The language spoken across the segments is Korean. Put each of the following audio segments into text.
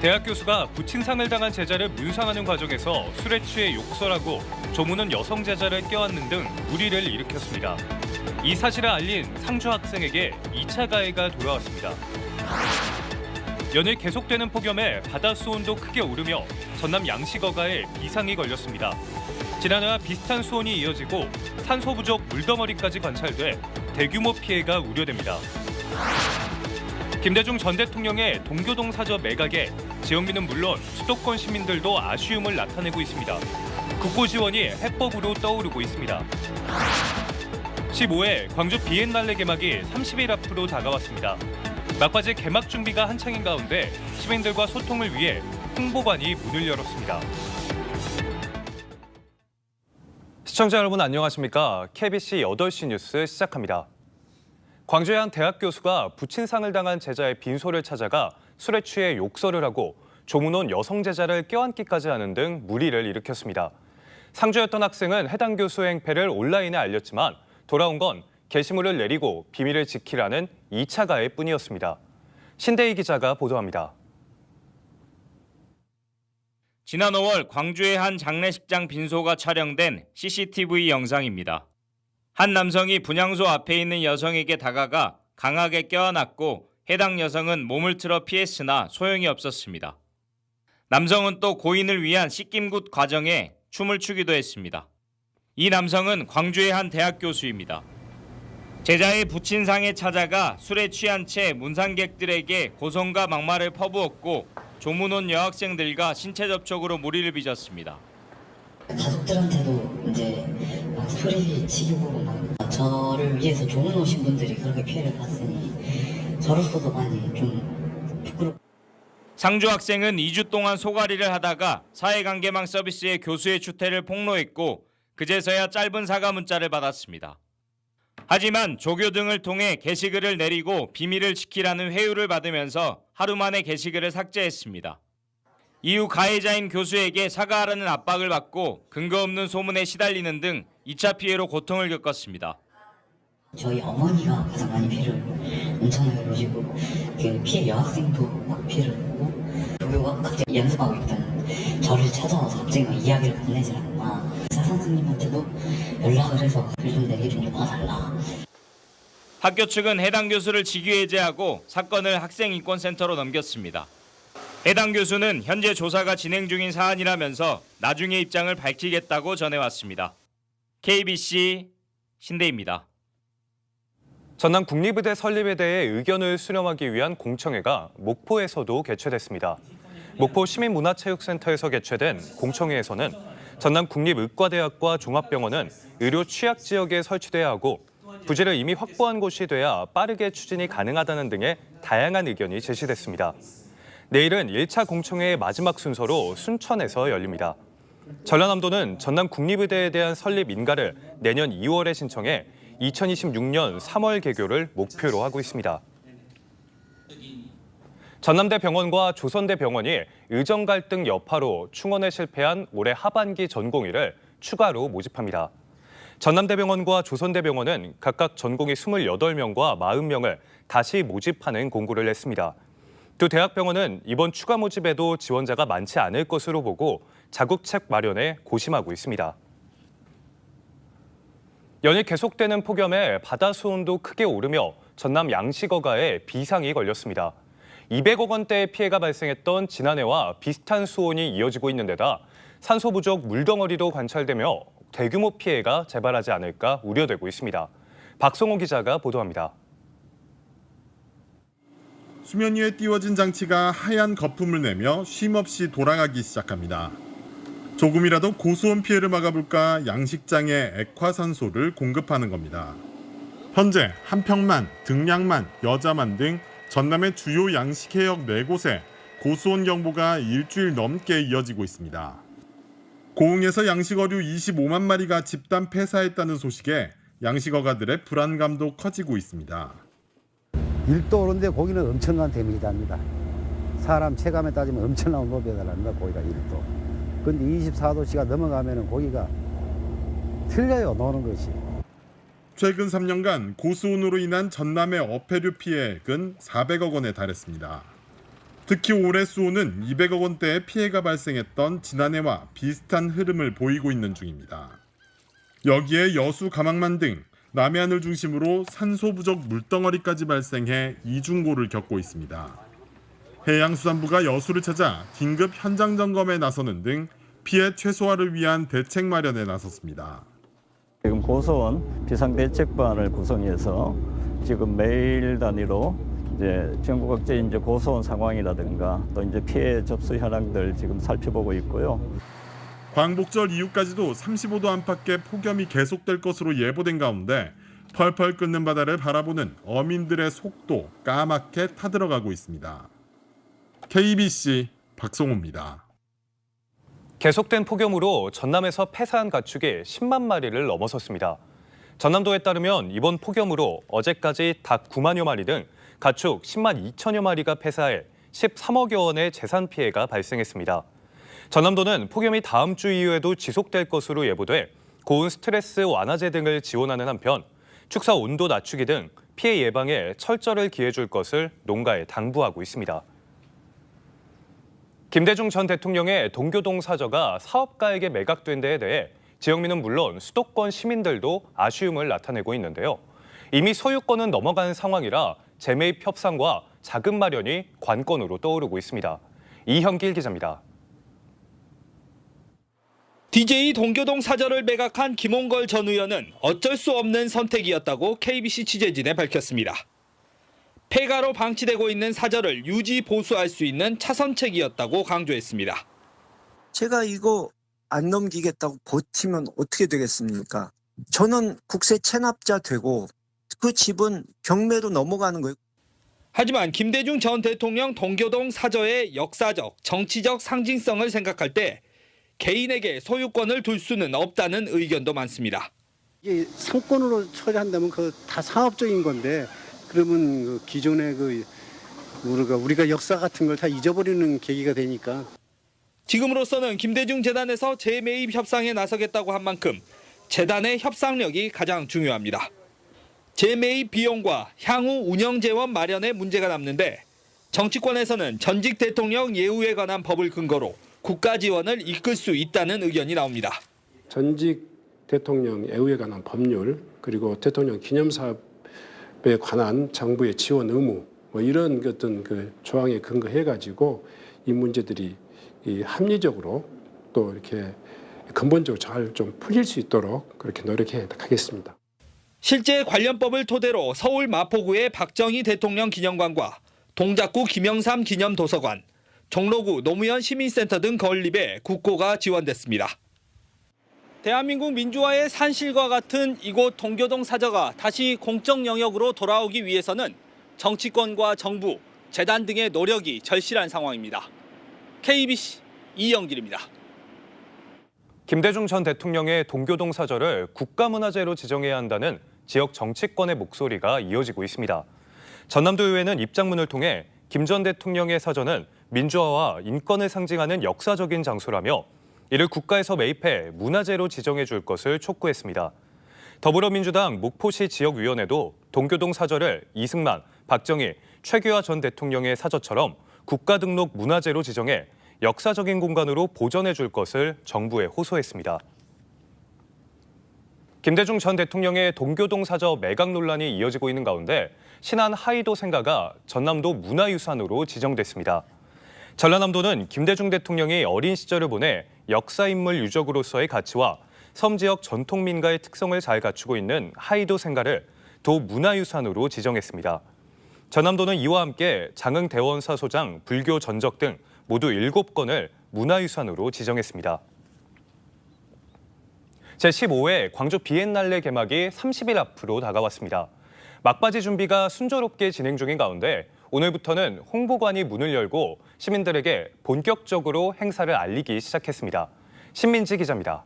대학 교수가 부친상을 당한 제자를 문상하는 과정에서 술에 취해 욕설하고 조무는 여성 제자를 껴안는 등 물의를 일으켰습니다. 이 사실을 알린 상주 학생에게 2차 가해가 돌아왔습니다. 연일 계속되는 폭염에 바닷수온도 크게 오르며 전남 양식어가에 비상이 걸렸습니다. 지난해와 비슷한 수온이 이어지고 산소 부족 물덩어리까지 관찰돼 대규모 피해가 우려됩니다. 김대중 전 대통령의 동교동 사저 매각에 지역민은 물론 수도권 시민들도 아쉬움을 나타내고 있습니다. 국고 지원이 해법으로 떠오르고 있습니다. 15회 광주 비엔날레 개막이 30일 앞으로 다가왔습니다. 막바지 개막 준비가 한창인 가운데 시민들과 소통을 위해 홍보관이 문을 열었습니다. 시청자 여러분 안녕하십니까? KBC 8시 뉴스 시작합니다. 광주의 한 대학 교수가 부친상을 당한 제자의 빈소를 찾아가 술에 취해 욕설을 하고 조문 여성 제자를 껴안기까지 하는 등 물의를 일으켰습니다. 상주였던 학생은 해당 교수의 행패를 온라인에 알렸지만 돌아온 건 게시물을 내리고 비밀을 지키라는 2차 가해뿐이었습니다. 신대희 기자가 보도합니다. 지난 5월 광주의 한 장례식장 빈소가 촬영된 CCTV 영상입니다. 한 남성이 분향소 앞에 있는 여성에게 다가가 강하게 껴안았고 해당 여성은 몸을 틀어 피했으나 소용이 없었습니다. 남성은 또 고인을 위한 씻김굿 과정에 춤을 추기도 했습니다. 이 남성은 광주의 한 대학 교수입니다. 제자의 부친상에 찾아가 술에 취한 채 문상객들에게 고성과 막말을 퍼부었고 조문 온 여학생들과 신체 접촉으로 물의를 빚었습니다. 가족들한테도 이제 막 소리치고 막 저를 위해서 조문 오신 분들이 그렇게 피해를 봤으니 저로서도 많이 좀 부끄럽고. 상주 학생은 2주 동안 소가리를 하다가 사회관계망 서비스의 교수의 추태를 폭로했고 그제서야 짧은 사과 문자를 받았습니다. 하지만 조교 등을 통해 게시글을 내리고 비밀을 지키라는 회유를 받으면서 하루 만에 게시글을 삭제했습니다. 이후 가해자인 교수에게 사과하라는 압박을 받고 근거 없는 소문에 시달리는 등 2차 피해로 고통을 겪었습니다. 저희 어머니가 가장 많이 피해를 엄청나게 보시고 그 피해 여학생도 막 피해를 보고 조교가 갑자기 연습하고 있던 저를 찾아와서 갑자기 막 이야기를 건네질 않나. 의사 선생님한테도 연락을 해서 글 좀 내게 좀 봐달라. 학교 측은 해당 교수를 직위해제하고 사건을 학생인권센터로 넘겼습니다. 해당 교수는 현재 조사가 진행 중인 사안이라면서 나중에 입장을 밝히겠다고 전해왔습니다. KBC 신대입니다. 전남 국립의대 설립에 대해 의견을 수렴하기 위한 공청회가 목포에서도 개최됐습니다. 목포 시민문화체육센터에서 개최된 공청회에서는 전남 국립의과대학과 종합병원은 의료 취약 지역에 설치돼야 하고 부지를 이미 확보한 곳이 돼야 빠르게 추진이 가능하다는 등의 다양한 의견이 제시됐습니다. 내일은 1차 공청회의 마지막 순서로 순천에서 열립니다. 전라남도는 전남 국립의대에 대한 설립 인가를 내년 2월에 신청해 2026년 3월 개교를 목표로 하고 있습니다. 전남대병원과 조선대병원이 의정 갈등 여파로 충원에 실패한 올해 하반기 전공의를 추가로 모집합니다. 전남대병원과 조선대병원은 각각 전공의 28명과 40명을 다시 모집하는 공고를 냈습니다. 두 대학병원은 이번 추가 모집에도 지원자가 많지 않을 것으로 보고 자국책 마련에 고심하고 있습니다. 연일 계속되는 폭염에 바다 수온도 크게 오르며 전남 양식어가에 비상이 걸렸습니다. 200억 원대의 피해가 발생했던 지난해와 비슷한 수온이 이어지고 있는 데다 산소 부족 물덩어리도 관찰되며 대규모 피해가 재발하지 않을까 우려되고 있습니다. 박성호 기자가 보도합니다. 수면 위에 띄워진 장치가 하얀 거품을 내며 쉼없이 돌아가기 시작합니다. 조금이라도 고수온 피해를 막아볼까 양식장에 액화산소를 공급하는 겁니다. 현재 한평만, 등량만, 여자만 등 전남의 주요 양식해역 4곳에 고수온 경보가 일주일 넘게 이어지고 있습니다. 고흥에서 양식어류 25만 마리가 집단 폐사했다는 소식에 양식어가들의 불안감도 커지고 있습니다. 1도 오른데 고기는 엄청난 데미지 답니다. 사람 체감에 따지면 엄청난 온도배달합니다. 고기가 1도. 근데 24도씨가 넘어가면 고기가 틀려요. 노는 것이. 최근 3년간 고수온으로 인한 전남의 어패류 피해액은 400억 원에 달했습니다. 특히 올해 수오는 200억 원대의 피해가 발생했던 지난해와 비슷한 흐름을 보이고 있는 중입니다. 여기에 여수 가망만 등 남해안을 중심으로 산소 부족 물덩어리까지 발생해 이중고를 겪고 있습니다. 해양수산부가 여수를 찾아 긴급 현장 점검에 나서는 등 피해 최소화를 위한 대책 마련에 나섰습니다. 지금 고소원 비상대책반을 구성해서 지금 매일 단위로 이제 전국 각지 이제 고소원 상황이라든가 또 이제 피해 접수 현황들 지금 살펴보고 있고요. 광복절 이후까지도 35도 안팎의 폭염이 계속될 것으로 예보된 가운데 펄펄 끓는 바다를 바라보는 어민들의 속도 까맣게 타들어가고 있습니다. KBC 박성호입니다. 계속된 폭염으로 전남에서 폐사한 가축이 10만 마리를 넘어섰습니다. 전남도에 따르면 이번 폭염으로 어제까지 닭 9만여 마리 등 가축 10만 2천여 마리가 폐사해 13억여 원의 재산 피해가 발생했습니다. 전남도는 폭염이 다음 주 이후에도 지속될 것으로 예보돼 고온 스트레스 완화제 등을 지원하는 한편 축사 온도 낮추기 등 피해 예방에 철저를 기해줄 것을 농가에 당부하고 있습니다. 김대중 전 대통령의 동교동 사저가 사업가에게 매각된 데에 대해 지역민은 물론 수도권 시민들도 아쉬움을 나타내고 있는데요. 이미 소유권은 넘어간 상황이라 재매입 협상과 자금 마련이 관건으로 떠오르고 있습니다. 이형길 기자입니다. DJ 동교동 사저를 매각한 김홍걸 전 의원은 어쩔 수 없는 선택이었다고 KBC 취재진에 밝혔습니다. 폐가로 방치되고 있는 사저를 유지 보수할 수 있는 차선책이었다고 강조했습니다. 제가 이거 안 넘기겠다고 버티면 어떻게 되겠습니까? 저는 국세 체납자 되고 그 집은 경매로 넘어가는 거예요. 하지만 김대중 전 대통령 동교동 사저의 역사적, 정치적 상징성을 생각할 때 개인에게 소유권을 둘 수는 없다는 의견도 많습니다. 이게 상권으로 처리한다면 그 다 상업적인 건데 그러면 그 기존의 우리가 역사 같은 걸 다 잊어버리는 계기가 되니까. 지금으로서는 김대중 재단에서 재매입 협상에 나서겠다고 한 만큼 재단의 협상력이 가장 중요합니다. 재매입 비용과 향후 운영 재원 마련에 문제가 남는데 정치권에서는 전직 대통령 예우에 관한 법을 근거로 국가 지원을 이끌 수 있다는 의견이 나옵니다. 전직 대통령 예우에 관한 법률 그리고 대통령 기념사업에 관한 정부의 지원 의무 이런 어떤 그 조항에 근거해 가지고 이 문제들이 합리적으로 또 이렇게 근본적으로 잘 좀 풀릴 수 있도록 그렇게 노력해 가겠습니다. 실제 관련법을 토대로 서울 마포구의 박정희 대통령 기념관과 동작구 김영삼 기념도서관, 종로구 노무현 시민센터 등 건립에 국고가 지원됐습니다. 대한민국 민주화의 산실과 같은 이곳 동교동 사저가 다시 공적 영역으로 돌아오기 위해서는 정치권과 정부, 재단 등의 노력이 절실한 상황입니다. KBC 이영길입니다. 김대중 전 대통령의 동교동 사저를 국가문화재로 지정해야 한다는 지역 정치권의 목소리가 이어지고 있습니다. 전남도의회는 입장문을 통해 김 전 대통령의 사저는 민주화와 인권을 상징하는 역사적인 장소라며 이를 국가에서 매입해 문화재로 지정해 줄 것을 촉구했습니다. 더불어민주당 목포시 지역위원회도 동교동 사저를 이승만, 박정희, 최규하 전 대통령의 사저처럼 국가 등록 문화재로 지정해 역사적인 공간으로 보존해 줄 것을 정부에 호소했습니다. 김대중 전 대통령의 동교동 사저 매각 논란이 이어지고 있는 가운데 신안 하이도 생가가 전남도 문화유산으로 지정됐습니다. 전라남도는 김대중 대통령이 어린 시절을 보내 역사인물 유적으로서의 가치와 섬지역 전통민가의 특성을 잘 갖추고 있는 하이도 생가를 도 문화유산으로 지정했습니다. 전남도는 이와 함께 장흥대원사 소장, 불교 전적 등 모두 7건을 문화유산으로 지정했습니다. 제15회 광주 비엔날레 개막이 30일 앞으로 다가왔습니다. 막바지 준비가 순조롭게 진행 중인 가운데 오늘부터는 홍보관이 문을 열고 시민들에게 본격적으로 행사를 알리기 시작했습니다. 신민지 기자입니다.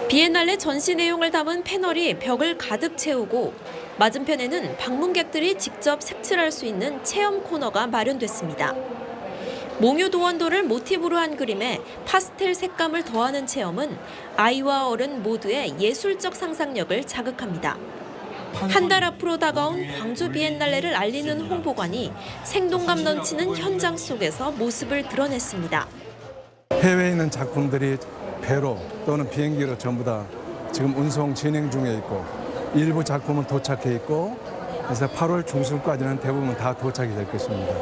비엔날레 전시 내용을 담은 패널이 벽을 가득 채우고 맞은편에는 방문객들이 직접 색칠할 수 있는 체험 코너가 마련됐습니다. 몽유도원도를 모티브로 한 그림에 파스텔 색감을 더하는 체험은 아이와 어른 모두의 예술적 상상력을 자극합니다. 한 달 앞으로 다가온 광주 비엔날레를 알리는 홍보관이 생동감 넘치는 현장 속에서 모습을 드러냈습니다. 해외에 있는 작품들이 배로 또는 비행기로 전부 다 지금 운송 진행 중에 있고 일부 작품은 도착해 있고 그래서 8월 중순까지는 대부분 다 도착이 될 것입니다.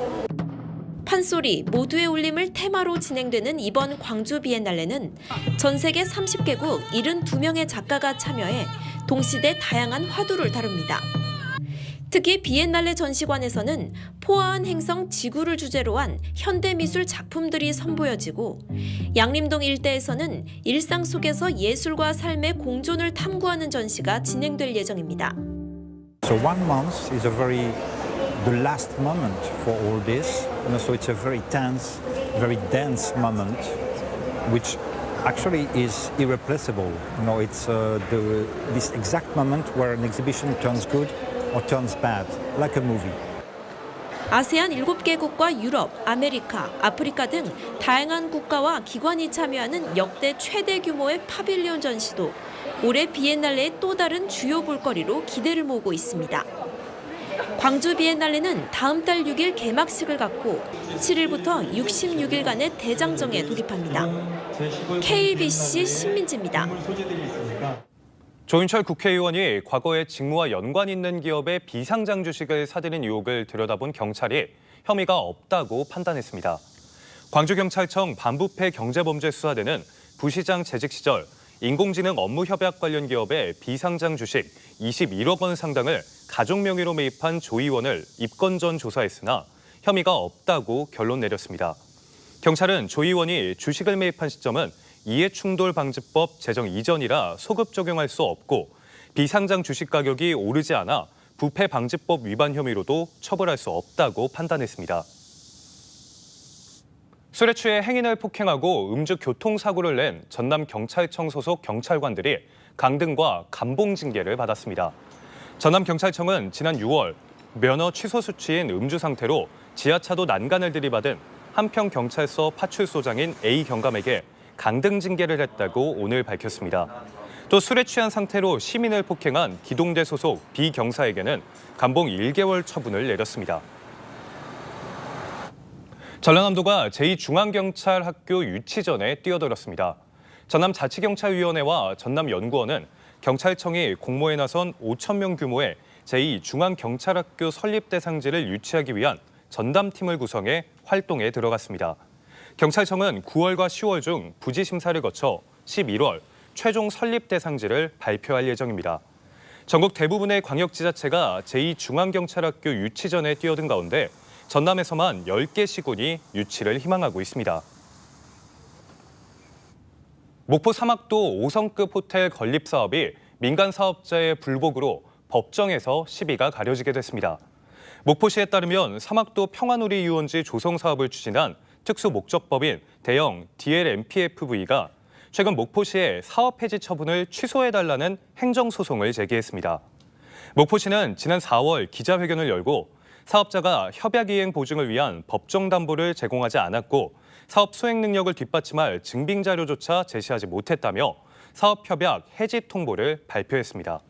판소리 모두의 울림을 테마로 진행되는 이번 광주 비엔날레는 전 세계 30개국 72명의 작가가 참여해 동시대 다양한 화두를 다룹니다. 특히 비엔날레 전시관에서는 포화한 행성 지구를 주제로 한 현대미술 작품들이 선보여지고 양림동 일대에서는 일상 속에서 예술과 삶의 공존을 탐구하는 전시가 진행될 예정입니다. So 1 month is the last moment for all this. So it's a very tense, very dense moment, which actually is irreplaceable. It's this exact moment where an exhibition turns good or turns bad, like a movie. 아세안 7개국과 유럽, 아메리카, 아프리카 등 다양한 국가와 기관이 참여하는 역대 최대 규모의 파빌리온 전시도 올해 비엔날레의 또 다른 주요 볼거리로 기대를 모으고 있습니다. 광주 비엔날레는 다음 달 6일 개막식을 갖고 7일부터 66일간의 대장정에 돌입합니다. KBC 신민지입니다. 조인철 국회의원이 과거에 직무와 연관 있는 기업의 비상장 주식을 사들인 의혹을 들여다본 경찰이 혐의가 없다고 판단했습니다. 광주경찰청 반부패 경제범죄수사대는 부시장 재직 시절 인공지능 업무 협약 관련 기업의 비상장 주식 21억 원 상당을 가족 명의로 매입한 조 의원을 입건 전 조사했으나 혐의가 없다고 결론 내렸습니다. 경찰은 조 의원이 주식을 매입한 시점은 이해충돌방지법 제정 이전이라 소급 적용할 수 없고 비상장 주식 가격이 오르지 않아 부패방지법 위반 혐의로도 처벌할 수 없다고 판단했습니다. 술에 취해 행인을 폭행하고 음주 교통사고를 낸 전남경찰청 소속 경찰관들이 강등과 감봉 징계를 받았습니다. 전남경찰청은 지난 6월 면허 취소 수치인 음주 상태로 지하차도 난간을 들이받은 한평경찰서 파출소장인 A 경감에게 강등 징계를 했다고 오늘 밝혔습니다. 또 술에 취한 상태로 시민을 폭행한 기동대 소속 B 경사에게는 감봉 1개월 처분을 내렸습니다. 전라남도가 제2중앙경찰학교 유치전에 뛰어들었습니다. 전남자치경찰위원회와 전남연구원은 경찰청이 공모에 나선 5,000명 규모의 제2중앙경찰학교 설립 대상지를 유치하기 위한 전담팀을 구성해 활동에 들어갔습니다. 경찰청은 9월과 10월 중 부지 심사를 거쳐 11월 최종 설립 대상지를 발표할 예정입니다. 전국 대부분의 광역지자체가 제2중앙경찰학교 유치전에 뛰어든 가운데 전남에서만 10개 시군이 유치를 희망하고 있습니다. 목포 사막도 5성급 호텔 건립 사업이 민간 사업자의 불복으로 법정에서 시비가 가려지게 됐습니다. 목포시에 따르면 사막도 평화누리 유원지 조성 사업을 추진한 특수 목적법인 대형 DLMPFV가 최근 목포시에 사업 해지 처분을 취소해달라는 행정소송을 제기했습니다. 목포시는 지난 4월 기자회견을 열고 사업자가 협약 이행 보증을 위한 법정 담보를 제공하지 않았고 사업 수행 능력을 뒷받침할 증빙 자료조차 제시하지 못했다며 사업 협약 해지 통보를 발표했습니다.